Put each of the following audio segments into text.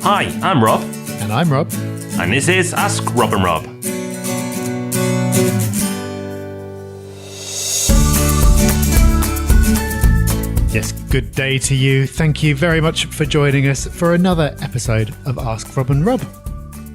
Hi, I'm Rob. And I'm Rob. And this is Ask Rob and Rob. Yes, good day to you. Thank you very much for joining us for another episode of Ask Rob and Rob.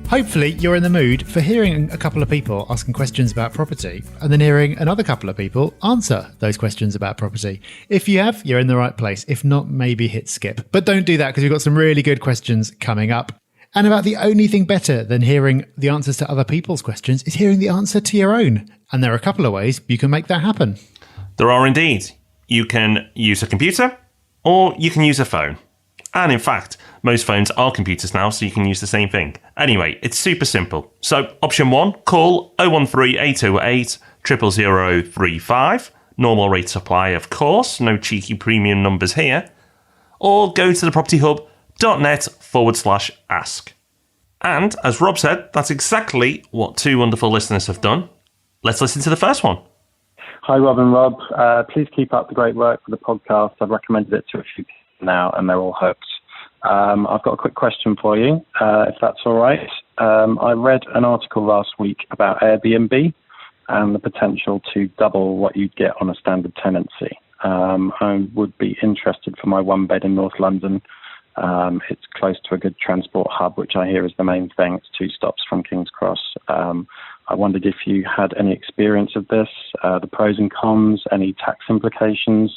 Hopefully you're in the mood for hearing a couple of people asking questions about property and then hearing another couple of people answer those questions about property. If you have, you're in the right place. If not, maybe hit skip. But don't do that because we've got some really good questions coming up. And about the only thing better than hearing the answers to other people's questions is hearing the answer to your own. And there are a couple of ways you can make that happen. There are indeed. You can use a computer or you can use a phone. And in fact, most phones are computers now, so you can use the same thing. Anyway, it's super simple. So option 1, call 013-828 00035. Normal rate supply, of course. No cheeky premium numbers here. Or go to thepropertyhub.net/ask. And as Rob said, that's exactly what two wonderful listeners have done. Let's listen to the first one. Hi, Rob and Rob. Please keep up the great work for the podcast. I've recommended it to a few people now, and they're all hooked. I've got a quick question for you, if that's all right. I read an article last week about Airbnb and the potential to double what you'd get on a standard tenancy. I would be interested for my one bed in North London. It's close to a good transport hub, which I hear is the main thing. It's 2 stops from King's Cross. I wondered if you had any experience of this, the pros and cons, any tax implications,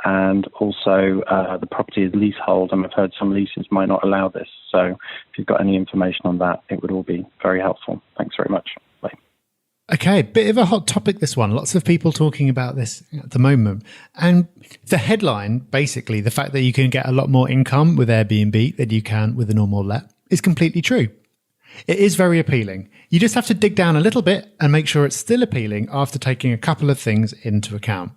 and also the property is leasehold, and I've heard some leases might not allow this. So if you've got any information on that, it would all be very helpful. Thanks very much. Bye. Okay, bit of a hot topic, this one. Lots of people talking about this at the moment. And the headline, basically, the fact that you can get a lot more income with Airbnb than you can with a normal let, is completely true. It is very appealing. You just have to dig down a little bit and make sure it's still appealing after taking a couple of things into account.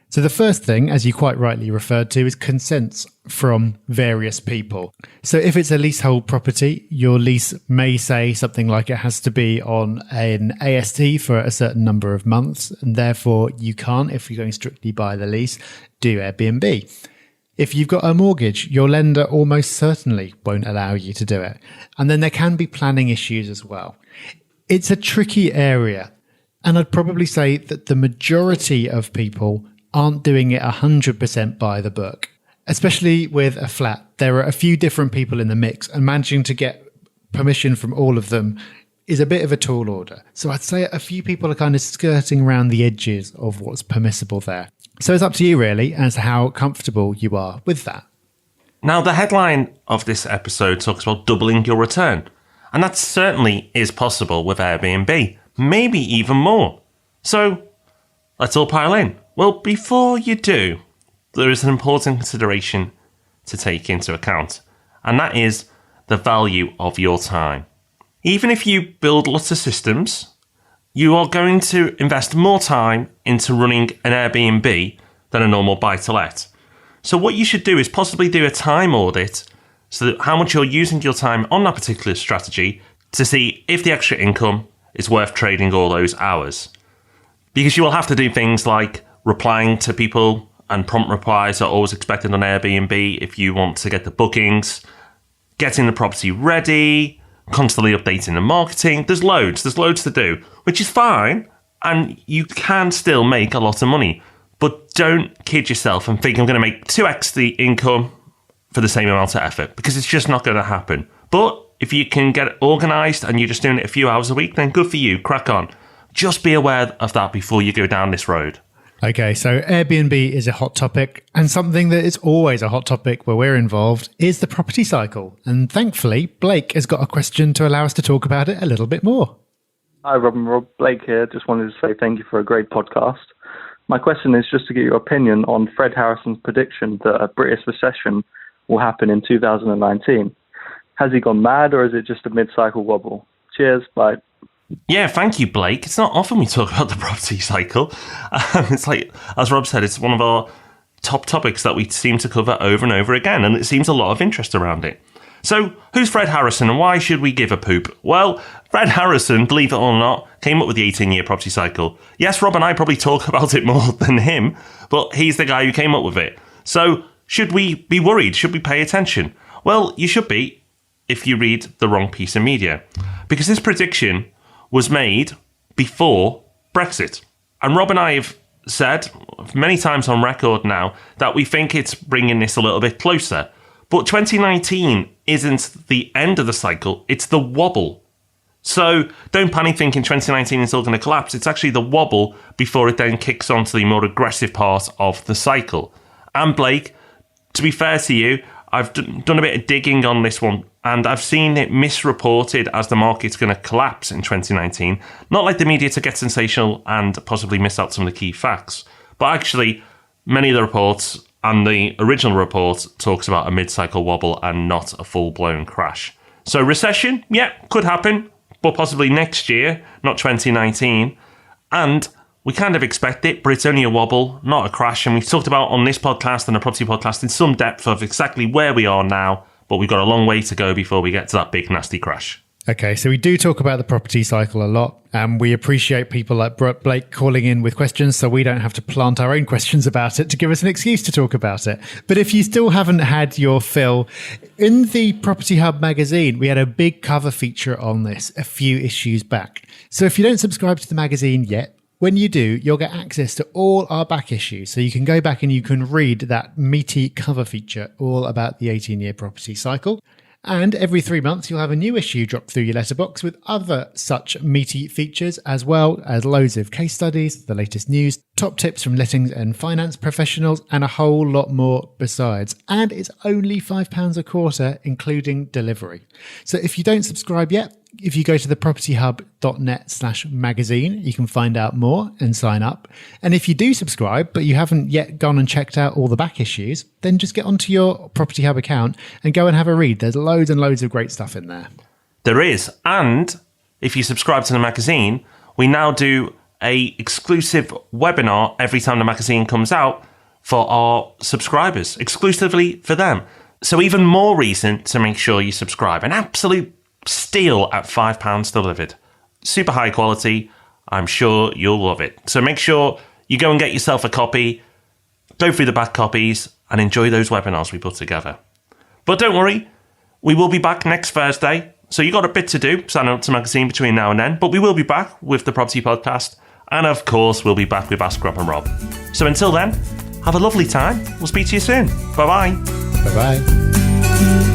So the first thing, as you quite rightly referred to, is consents from various people. So if it's a leasehold property, your lease may say something like it has to be on an AST for a certain number of months, and therefore you can't, if you're going strictly by the lease, do Airbnb. If you've got a mortgage, your lender almost certainly won't allow you to do it. And then there can be planning issues as well. It's a tricky area, and I'd probably say that the majority of people aren't doing it 100% by the book. Especially with a flat, there are a few different people in the mix, and managing to get permission from all of them is a bit of a tall order. So I'd say a few people are kind of skirting around the edges of what's permissible there. So it's up to you really as to how comfortable you are with that. Now, the headline of this episode talks about doubling your return. And that certainly is possible with Airbnb, maybe even more. So let's all pile in. Well, before you do, there is an important consideration to take into account, and that is the value of your time. Even if you build lots of systems, you are going to invest more time into running an Airbnb than a normal buy-to-let. So what you should do is possibly do a time audit so that how much you're using your time on that particular strategy to see if the extra income is worth trading all those hours. Because you will have to do things like replying to people, and prompt replies are always expected on Airbnb if you want to get the bookings, getting the property ready, constantly updating the marketing. There's loads to do, which is fine, and you can still make a lot of money. But don't kid yourself and think I'm going to make 2x the income for the same amount of effort, because it's just not going to happen. But if you can get it organised and you're just doing it a few hours a week, then good for you, crack on. Just be aware of that before you go down this road. Okay, so Airbnb is a hot topic, and something that is always a hot topic where we're involved is the property cycle. And thankfully, Blake has got a question to allow us to talk about it a little bit more. Hi, Rob and Rob. Blake here. Just wanted to say thank you for a great podcast. My question is just to get your opinion on Fred Harrison's prediction that a British recession will happen in 2019. Has he gone mad, or is it just a mid-cycle wobble? Cheers, bye. Yeah, thank you, Blake. It's not often we talk about the property cycle. It's like, as Rob said, it's one of our top topics that we seem to cover over and over again, and it seems a lot of interest around it. So, who's Fred Harrison and why should we give a poop? Well, Fred Harrison, believe it or not, came up with the 18-year property cycle. Yes, Rob and I probably talk about it more than him, but he's the guy who came up with it. So, should we be worried? Should we pay attention? Well, you should be. if you read the wrong piece of media. Because this prediction was made before Brexit. And Rob and I have said many times on record now that we think it's bringing this a little bit closer. But 2019 isn't the end of the cycle, it's the wobble. So don't panic thinking 2019 is all going to collapse. It's actually the wobble before it then kicks on to the more aggressive part of the cycle. And Blake, to be fair to you, I've done a bit of digging on this one, and I've seen it misreported as the market's going to collapse in 2019. Not like the media to get sensational and possibly miss out some of the key facts, but actually many of the reports and the original report talks about a mid-cycle wobble and not a full-blown crash. So recession, yeah, could happen, but possibly next year, not 2019. And we kind of expect it, but it's only a wobble, not a crash. And we've talked about on this podcast and a property podcast in some depth of exactly where we are now, but we've got a long way to go before we get to that big, nasty crash. Okay, so we do talk about the property cycle a lot, and we appreciate people like Blake calling in with questions so we don't have to plant our own questions about it to give us an excuse to talk about it. But if you still haven't had your fill, in the Property Hub magazine, we had a big cover feature on this a few issues back. So if you don't subscribe to the magazine yet, when you do, you'll get access to all our back issues. So you can go back and you can read that meaty cover feature all about the 18-year property cycle. And every 3 months, you'll have a new issue drop through your letterbox with other such meaty features, as well as loads of case studies, the latest news, top tips from lettings and finance professionals, and a whole lot more besides. And it's only £5 a quarter, including delivery. So if you don't subscribe yet, if you go to thepropertyhub.net/magazine, you can find out more and sign up. And if you do subscribe, but you haven't yet gone and checked out all the back issues, then just get onto your Property Hub account and go and have a read. There's loads and loads of great stuff in there. There is. And if you subscribe to the magazine, we now do a exclusive webinar every time the magazine comes out for our subscribers, exclusively for them. So even more reason to make sure you subscribe. An absolute steal at £5 delivered. Super high quality. I'm sure you'll love it. So make sure you go and get yourself a copy, go through the back copies, and enjoy those webinars we put together. But don't worry, we will be back next Thursday. So you got a bit to do, sign up to the magazine between now and then. But we will be back with the Property Podcast. And of course, we'll be back with Ask Rob and Rob. So until then, have a lovely time. We'll speak to you soon. Bye-bye. Bye-bye.